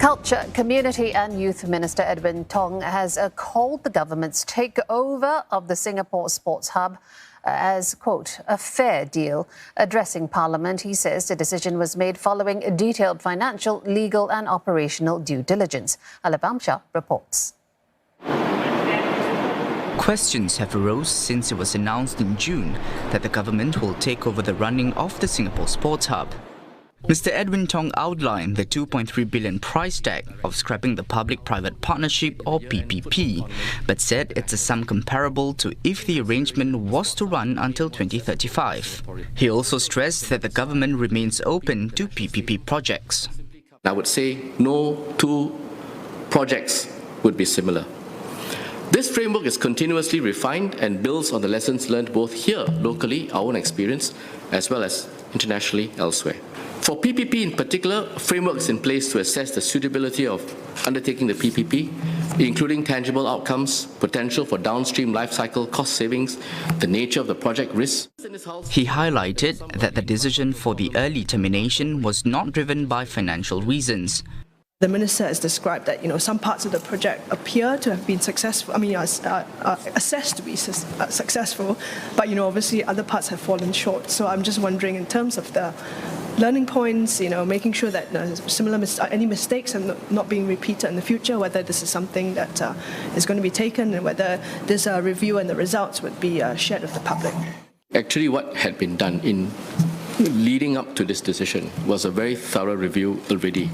Culture, Community and Youth Minister Edwin Tong has called the government's takeover of the Singapore Sports Hub as, quote, a fair deal. Addressing Parliament, he says the decision was made following detailed financial, legal and operational due diligence. Alabam Shah reports. Questions have arose since it was announced in June that the government will take over the running of the Singapore Sports Hub. Mr. Edwin Tong outlined the 2.3 billion price tag of scrapping the Public-Private Partnership or PPP, but said it's a sum comparable to if the arrangement was to run until 2035. He also stressed that the government remains open to PPP projects. I would say no two projects would be similar. This framework is continuously refined and builds on the lessons learned both here, locally, our own experience, as well as internationally elsewhere. For PPP in particular, a framework is in place to assess the suitability of undertaking the PPP, including tangible outcomes, potential for downstream life cycle cost savings, the nature of the project risks. He highlighted that the decision for the early termination was not driven by financial reasons. The Minister has described that, some parts of the project appear to have been successful, assessed to be successful, but, obviously other parts have fallen short. So I'm just wondering, in terms of the learning points, making sure that any mistakes are not being repeated in the future, whether this is something that is going to be taken and whether this review and the results would be shared with the public. Actually, what had been done in leading up to this decision was a very thorough review already.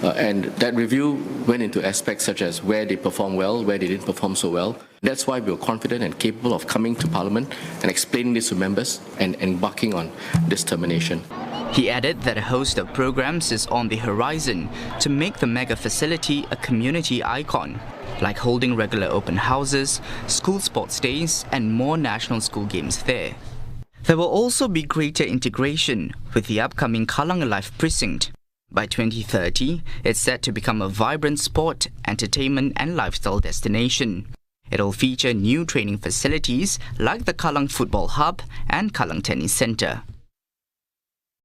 And that review went into aspects such as where they performed well, where they didn't perform so well. That's why we were confident and capable of coming to Parliament and explaining this to members and embarking on this termination. He added that a host of programs is on the horizon to make the mega facility a community icon, like holding regular open houses, school sports days and more national school games there. There will also be greater integration with the upcoming Kallang Alive precinct. By 2030, it's set to become a vibrant sport, entertainment and lifestyle destination. It'll feature new training facilities like the Kallang Football Hub and Kallang Tennis Centre.